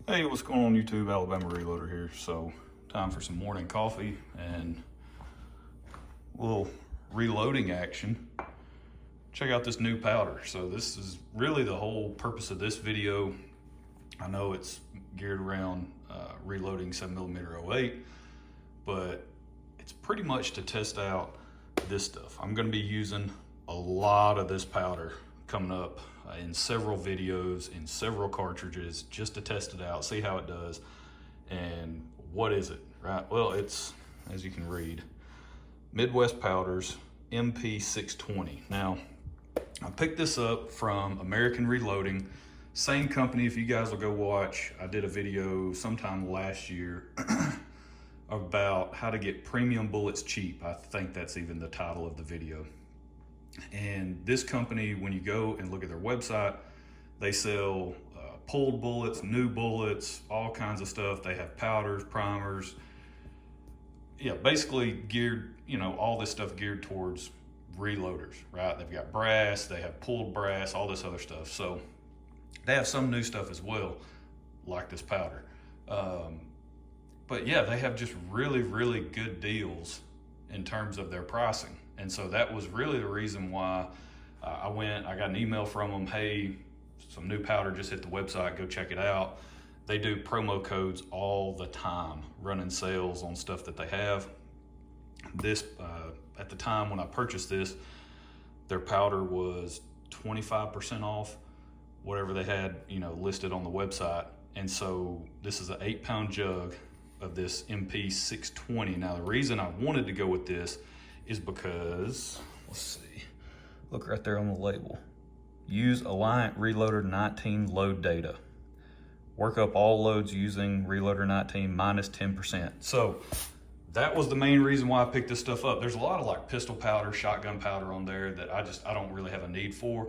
Hey, what's going on YouTube? Alabama Reloader here. So, time for some morning coffee and a little reloading action. Check out this new powder. So this is really the whole purpose of this video. I know it's geared around reloading 7mm-08, but it's pretty much to test out this stuff. I'm gonna be using a lot of this powder coming up in several videos, in several cartridges, just to test it out, see how it does. And what is it, right? Well, it's, as you can read, Midwest Powders MP620. Now, I picked this up from American Reloading, same company. If you guys will go watch, I did a video sometime last year about how to get premium bullets cheap. I think that's even the title of the video. And this company, when you go and look at their website, they sell pulled bullets, new bullets, all kinds of stuff. They have powders, primers. Yeah, basically geared, all this stuff geared towards reloaders, right? They've got brass, they have pulled brass, all this other stuff. So they have some new stuff as well, like this powder. But yeah, they have just really, really good deals in terms of their pricing. And so that was really the reason why I got an email from them. Hey, some new powder just hit the website, go check it out. They do promo codes all the time, running sales on stuff that they have. This, at the time when I purchased this, their powder was 25% off whatever they had, listed on the website. And so this is an 8-pound jug of this MP620. Now, the reason I wanted to go with this is because, let's see, look right there on the label. Use Alliant Reloader 19 load data. Work up all loads using Reloader 19 minus 10%. So that was the main reason why I picked this stuff up. There's a lot of like pistol powder, shotgun powder on there that I don't really have a need for.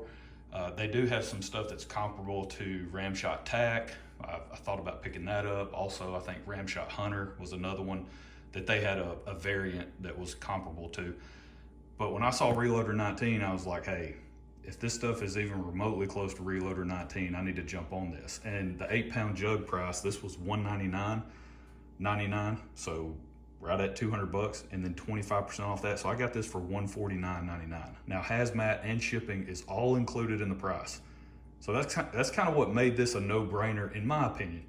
They do have some stuff that's comparable to Ramshot Tac. I thought about picking that up. Also, I think Ramshot Hunter was another one that they had a variant that was comparable to. But when I saw Reloader 19, I was like, hey, if this stuff is even remotely close to Reloader 19, I need to jump on this. And the 8-pound jug price, this was $199.99, so right at 200 bucks, and then 25% off that. So I got this for $149.99. Now, hazmat and shipping is all included in the price. So that's kind of what made this a no-brainer, in my opinion.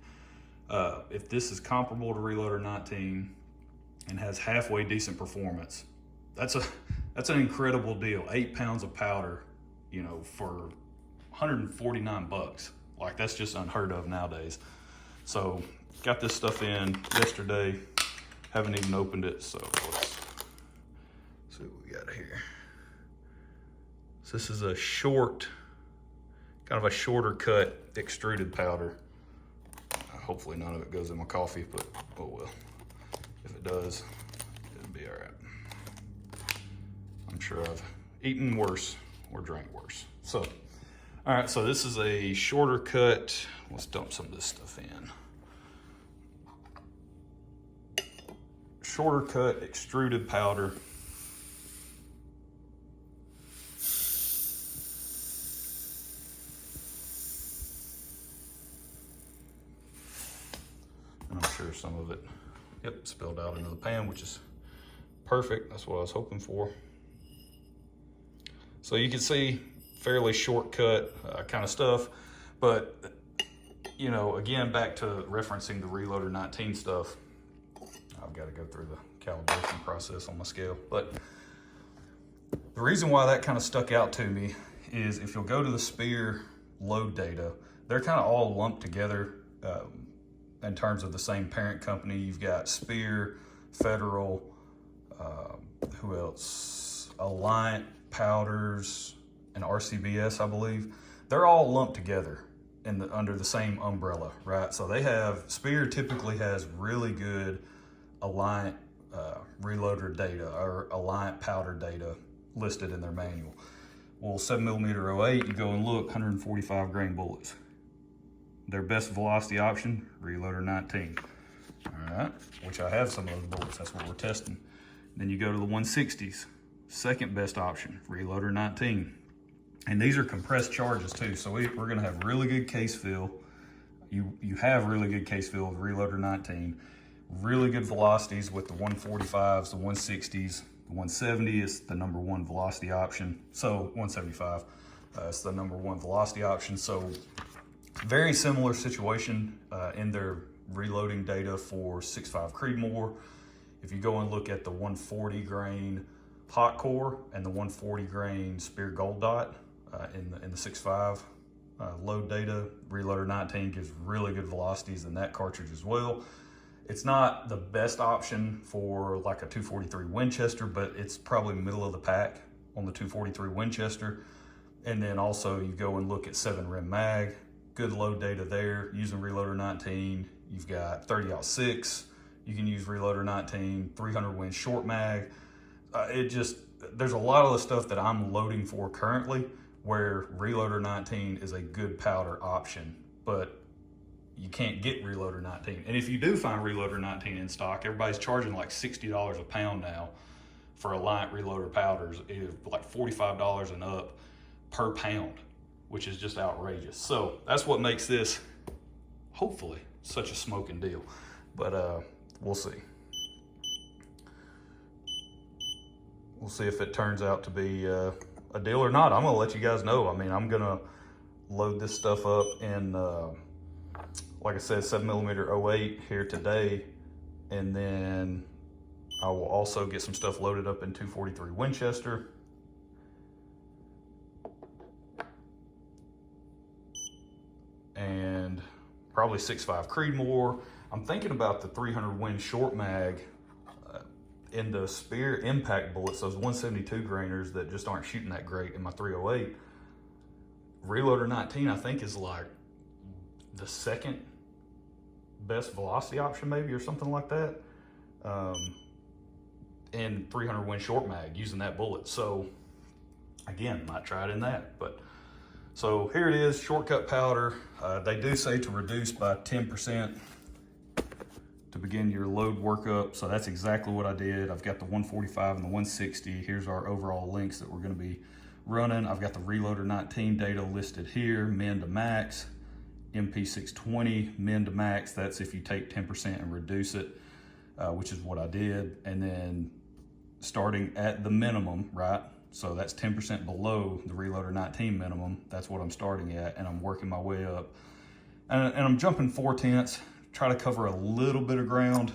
If this is comparable to Reloader 19 and has halfway decent performance, that's an incredible deal. 8 pounds of powder, for 149 bucks. Like, that's just unheard of nowadays. So got this stuff in yesterday, haven't even opened it. So let's see what we got here. So this is a kind of a shorter cut extruded powder. Hopefully none of it goes in my coffee, but oh well. If it does, it'll be all right. I'm sure I've eaten worse or drank worse. So, all right, so this is a shorter cut. Let's dump some of this stuff in. Shorter cut extruded powder. And I'm sure some of it, spilled out into the pan, which is perfect. That's what I was hoping for. So you can see fairly shortcut kind of stuff, but again, back to referencing the Reloader 19 stuff, I've got to go through the calibration process on my scale. But the reason why that kind of stuck out to me is if you'll go to the Spear load data, they're kind of all lumped together in terms of the same parent company. You've got Spear, Federal, who else? Alliant Powders, and RCBS, I believe. They're all lumped together under the same umbrella, right? So Spear typically has really good Alliant reloader data or Alliant powder data listed in their manual. Well, 7mm-08, you go and look, 145 grain bullets. Their best velocity option, Reloader 19. All right, which I have some of those bullets, that's what we're testing. Then you go to the 160s, second best option, Reloader 19. And these are compressed charges too, so we're gonna have really good case fill. you have really good case feel with Reloader 19, really good velocities with the 145s, the 160s, the 170 is the #1 velocity option. So 175 is the #1 velocity option. So very similar situation in their reloading data for 6.5 Creedmoor. If you go and look at the 140 grain hot core and the 140 grain Spear Gold Dot in the 6.5 load data, Reloader 19 gives really good velocities in that cartridge as well. It's not the best option for like a 243 Winchester, but it's probably middle of the pack on the 243 Winchester. And then also you go and look at 7mm mag, good load data there using Reloader 19. You've got 30-06, you can use Reloader 19, 300 Win short mag. There's a lot of the stuff that I'm loading for currently where Reloader 19 is a good powder option, but you can't get Reloader 19. And if you do find Reloader 19 in stock, everybody's charging like $60 a pound now for Alliant Reloader powders, like $45 and up per pound, which is just outrageous. So that's what makes this, hopefully, such a smoking deal. But we'll see. We'll see if it turns out to be a deal or not. I'm gonna let you guys know. I mean, I'm gonna load this stuff up in, like I said, 7mm-08 here today, and then I will also get some stuff loaded up in 243 Winchester. And probably 6.5 Creedmoor. I'm thinking about the 300 Win short mag in the Spear impact bullets, those 172 grainers that just aren't shooting that great in my 308. Reloader 19, I think, is like the second best velocity option maybe, or something like that. And 300 Win short mag using that bullet. So again, might try it in that. But so here it is, shortcut powder. They do say to reduce by 10% to begin your load workup. So that's exactly what I did. I've got the 145 and the 160. Here's our overall links that we're gonna be running. I've got the Reloader 19 data listed here, min to max, MP620, min to max. That's if you take 10% and reduce it, which is what I did. And then starting at the minimum, right? So that's 10% below the Reloader 19 minimum. That's what I'm starting at, and I'm working my way up. And I'm jumping 4/10, try to cover a little bit of ground,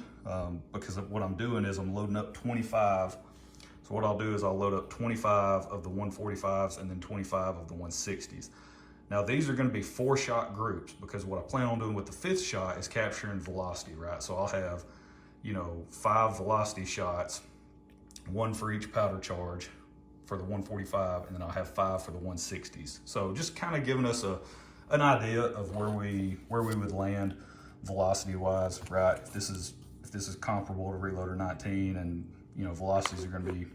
because what I'm doing is I'm loading up 25. So what I'll do is I'll load up 25 of the 145s and then 25 of the 160s. Now these are gonna be 4-shot groups, because what I plan on doing with the 5th shot is capturing velocity, right? So I'll have, 5 velocity shots, 1 for each powder charge for the 145, and then I'll have 5 for the 160s. So just kind of giving us an idea of where we would land velocity wise, right? If this is comparable to Reloader 19, and velocities are going to be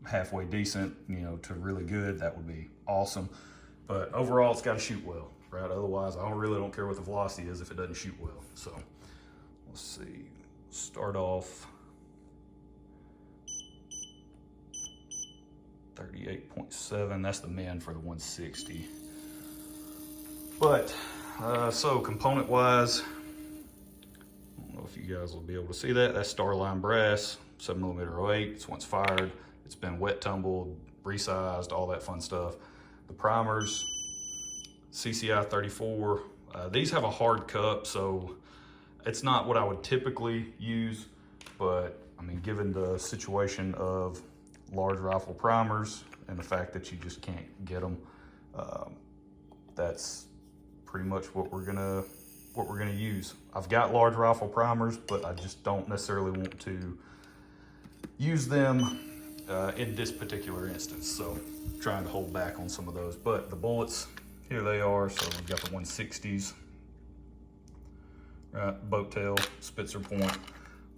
halfway decent, to really good, that would be awesome. But overall, it's got to shoot well, right? Otherwise, I really don't care what the velocity is if it doesn't shoot well. So let's see, start off 38.7, that's the min for the 160. But, so component wise, I don't know if you guys will be able to see that. That's Starline brass, 7mm-08. It's once fired. It's been wet tumbled, resized, all that fun stuff. The primers, CCI 34. These have a hard cup, so it's not what I would typically use, but I mean, given the situation of large rifle primers and the fact that you just can't get them, that's pretty much what we're gonna use. I've got large rifle primers, but I just don't necessarily want to use them in this particular instance, so trying to hold back on some of those. But the bullets, here they are. So we've got the 160s, right, boat tail, Spitzer point,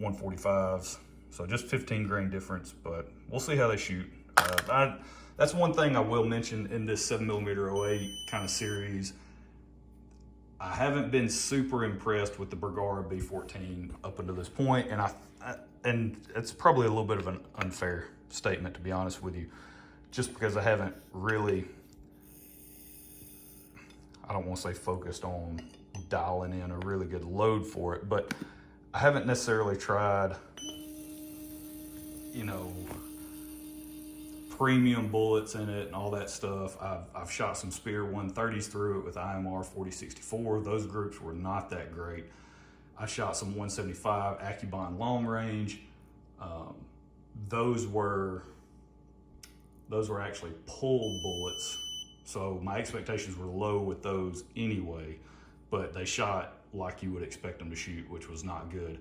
145s. So just 15 grain difference, but we'll see how they shoot. That's one thing I will mention in this 7mm-08 kind of series. I haven't been super impressed with the Bergara B14 up until this point, and it's probably a little bit of an unfair statement, to be honest with you, just because I haven't really, I don't want to say focused on dialing in a really good load for it. But I haven't necessarily tried, you know, premium bullets in it and all that stuff. I've shot some Spear 130s through it with IMR 4064. Those groups were not that great. I shot some 175 AccuBond long range. Those were actually pulled bullets, so my expectations were low with those anyway, but they shot like you would expect them to shoot, which was not good.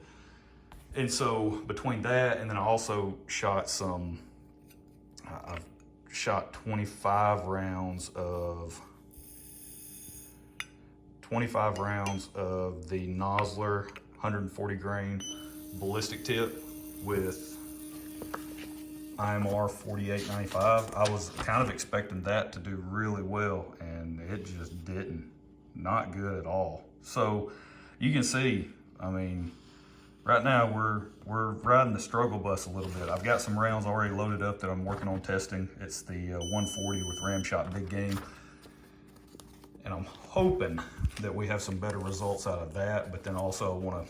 And so between that, and then I also shot some, I've shot 25 rounds of the Nosler 140 grain ballistic tip with IMR 4895. I was kind of expecting that to do really well, and it just didn't. Not good at all. So you can see, I mean, right now we're riding the struggle bus a little bit. I've got some rounds already loaded up that I'm working on testing. It's the 140 with Ramshot Big Game, and I'm hoping that we have some better results out of that. But then also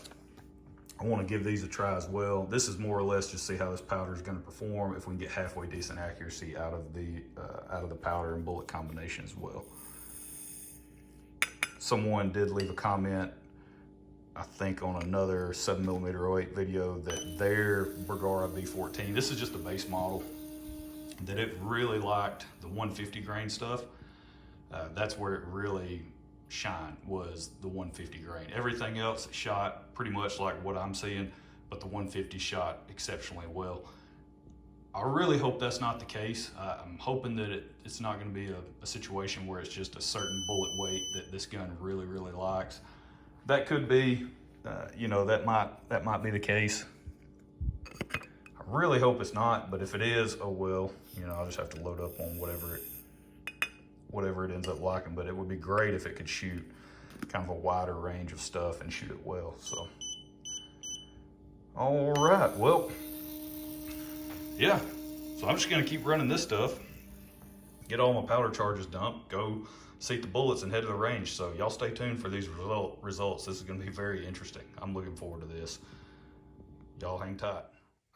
I want to give these a try as well. This is more or less just see how this powder is going to perform, if we can get halfway decent accuracy out of the powder and bullet combination as well. Someone did leave a comment, I think on another 7mm-08 video, that their Bergara B14, this is just a base model, that it really liked the 150 grain stuff. That's where it really shined, was the 150 grain. Everything else shot pretty much like what I'm seeing, but the 150 shot exceptionally well. I really hope that's not the case. I'm hoping that it's not going to be a situation where it's just a certain bullet weight that this gun really, really likes. That could be, you know, that might be the case. I really hope it's not, but if it is, oh well. You know, I'll just have to load up on whatever it ends up liking. But it would be great if it could shoot kind of a wider range of stuff and shoot it well. So, all right, well, yeah. So I'm just gonna keep running this stuff, get all my powder charges dumped, go seat the bullets and head to the range. So y'all stay tuned for these results. This is gonna be very interesting. I'm looking forward to this. Y'all hang tight.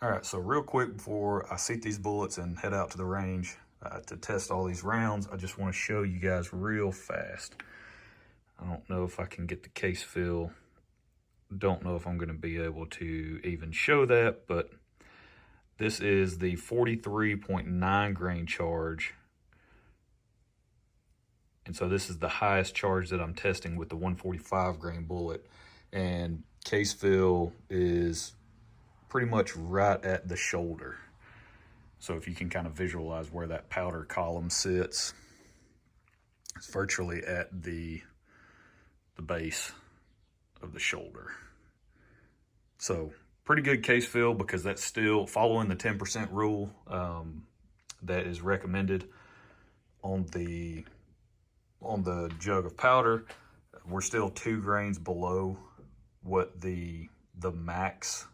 All right, so real quick before I seat these bullets and head out to the range to test all these rounds, I just want to show you guys real fast. I don't know if I can get the case fill. Don't know if I'm going to be able to even show that, but this is the 43.9 grain charge. And so this is the highest charge that I'm testing with the 145 grain bullet. And case fill is pretty much right at the shoulder. So if you can kind of visualize where that powder column sits, it's virtually at the base of the shoulder. So pretty good case fill, because that's still following the 10% rule that is recommended on the jug of powder. We're still 2 grains below what the max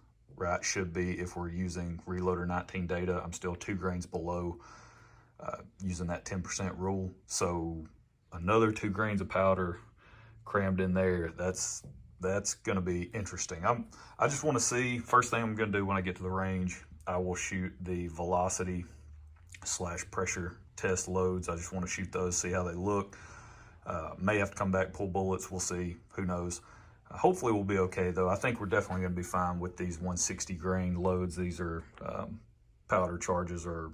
should be if we're using Reloader 19 data. I'm still 2 grains below using that 10% rule. So another 2 grains of powder crammed in there, that's going to be interesting. I just want to see, first thing I'm going to do when I get to the range, I will shoot the velocity / pressure test loads. I just want to shoot those, see how they look. May have to come back, pull bullets, we'll see, who knows. Hopefully we'll be okay though. I think we're definitely going to be fine with these 160 grain loads. These are powder charges are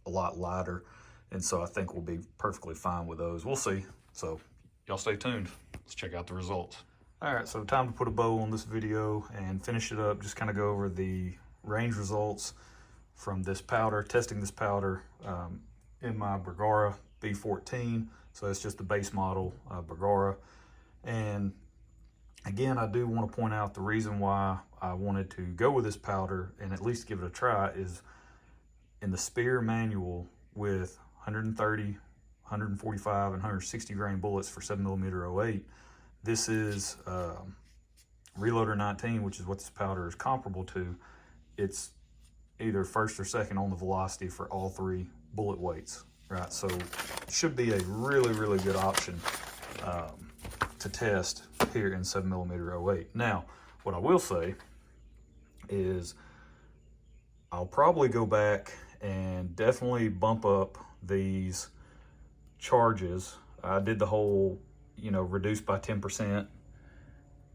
a lot lighter, and so I think we'll be perfectly fine with those. We'll see. So y'all stay tuned. Let's check out the results. All right, so time to put a bow on this video and finish it up. Just kind of go over the range results from this powder, testing this powder in my Bergara B14. So it's just the base model Bergara. And again, I do want to point out the reason why I wanted to go with this powder and at least give it a try is in the Spear manual with 130, 145, and 160 grain bullets for 7mm-08. This is Reloader 19, which is what this powder is comparable to. It's either first or second on the velocity for all 3 bullet weights, right? So it should be a really, really good option to test here in 7mm-08. Now, what I will say is I'll probably go back and definitely bump up these charges. I did the whole, reduced by 10%,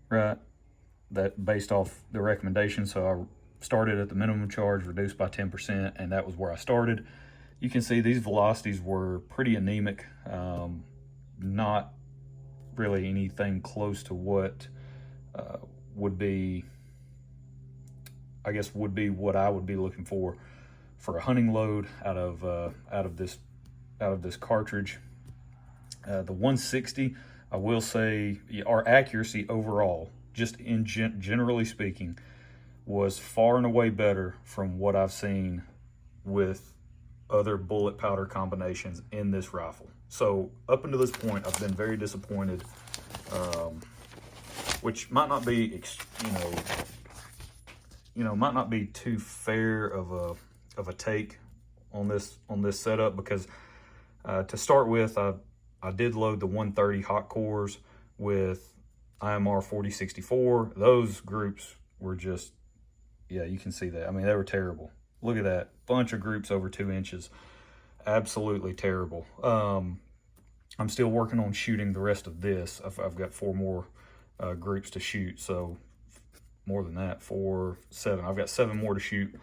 right? That based off the recommendation. So I started at the minimum charge, reduced by 10%, and that was where I started. You can see these velocities were pretty anemic, not really anything close to what would be, I guess, would be what I would be looking for a hunting load out of this cartridge. The 160, I will say, our accuracy overall, just in generally speaking, was far and away better from what I've seen with other bullet powder combinations in this rifle. So up until this point, I've been very disappointed, which might not be, might not be too fair of a take on this setup, because to start with, I did load the 130 hot cores with IMR 4064. Those groups were just, yeah, you can see that. I mean, they were terrible. Look at that, bunch of groups over 2 inches. Absolutely terrible. I'm still working on shooting the rest of this. I've got 4 more groups to shoot, so more than that, 7. I've got 7 more to shoot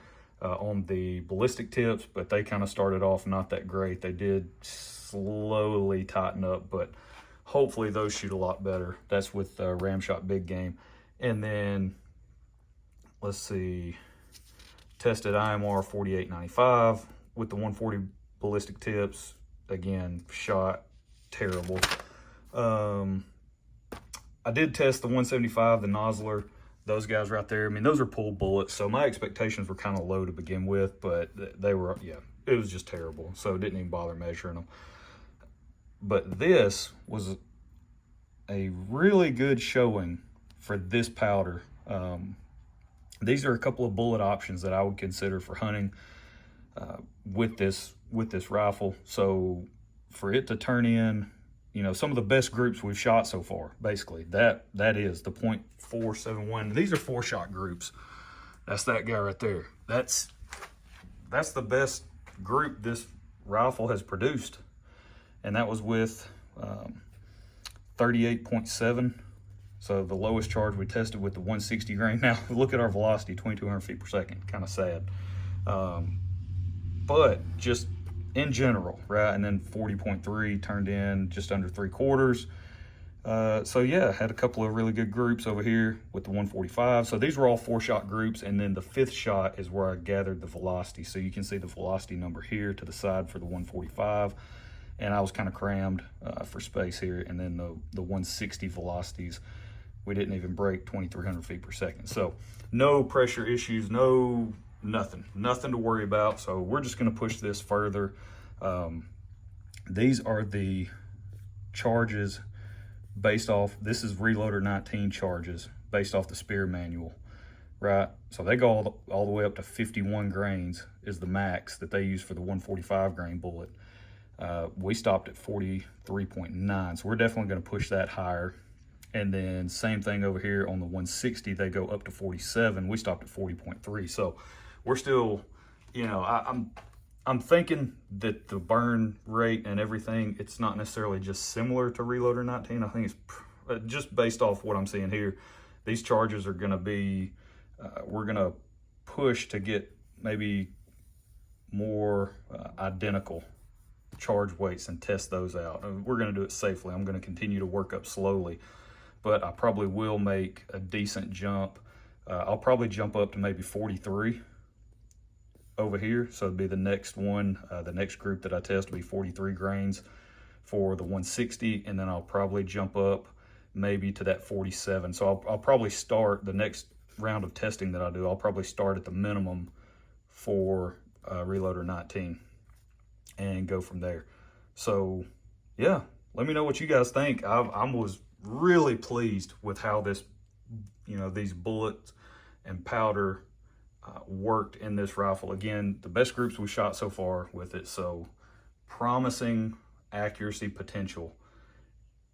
on the ballistic tips, but they kind of started off not that great. They did slowly tighten up, but hopefully those shoot a lot better. That's with Ramshot Big Game. And then, let's see, tested IMR 4895 with the 140 ballistic tips. Again, shot terrible. I did test the 175, the Nosler, those guys right there. I mean, those are pulled bullets, so my expectations were kind of low to begin with, but they were, yeah, it was just terrible. So it didn't even bother measuring them. But this was a really good showing for this powder. These are a couple of bullet options that I would consider for hunting with this rifle. So for it to turn in, some of the best groups we've shot so far, basically, that is the .471. These are 4-shot groups. That's that guy right there. That's the best group this rifle has produced. And that was with 38.7. So the lowest charge we tested with the 160 grain. Now look at our velocity, 2,200 feet per second. Kind of sad. But just in general, right? And then 40.3 turned in just under 3/4. So yeah, had a couple of really good groups over here with the 145. So these were all 4-shot groups, and then the 5th shot is where I gathered the velocity. So you can see the velocity number here to the side for the 145, and I was kind of crammed for space here. And then the 160 velocities, we didn't even break 2,300 feet per second. So no pressure issues, nothing to worry about. So we're just going to push this further. These are the charges based off, this is Reloader 19 charges based off the Spear manual, right? So they go all the way up to 51 grains is the max that they use for the 145 grain bullet. We stopped at 43.9, so we're definitely going to push that higher. And then same thing over here on the 160, they go up to 47. We stopped at 40.3. So we're still, I'm thinking that the burn rate and everything, it's not necessarily just similar to Reloader 19. I think it's just based off what I'm seeing here. These charges are going to be, we're going to push to get maybe more identical charge weights and test those out. We're going to do it safely. I'm going to continue to work up slowly, but I probably will make a decent jump. I'll probably jump up to maybe 43 over here. So it'd be the next one, the next group that I test will be 43 grains for the 160, and then I'll probably jump up maybe to that 47. So I'll probably start the next round of testing that I do. I'll probably start at the minimum for Reloader 19 and go from there. So yeah, let me know what you guys think. I was really pleased with how this, these bullets and powder worked in this rifle. Again, the best groups we shot so far with it, so promising accuracy potential.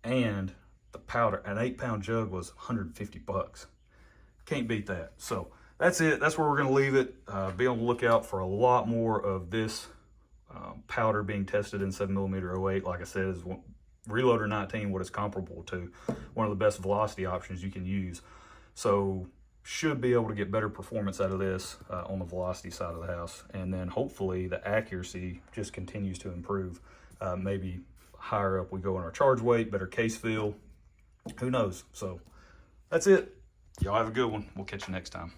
And the powder, an 8-pound jug was 150 bucks. Can't beat that. So that's it. That's where we're going to leave it. Be on the lookout for a lot more of this powder being tested in 7mm-08. Like I said, is Reloader 19 what it's comparable to. One of the best velocity options you can use. So should be able to get better performance out of this on the velocity side of the house. And then hopefully the accuracy just continues to improve. Maybe higher up we go in our charge weight, better case feel. Who knows? So that's it. Y'all have a good one. We'll catch you next time.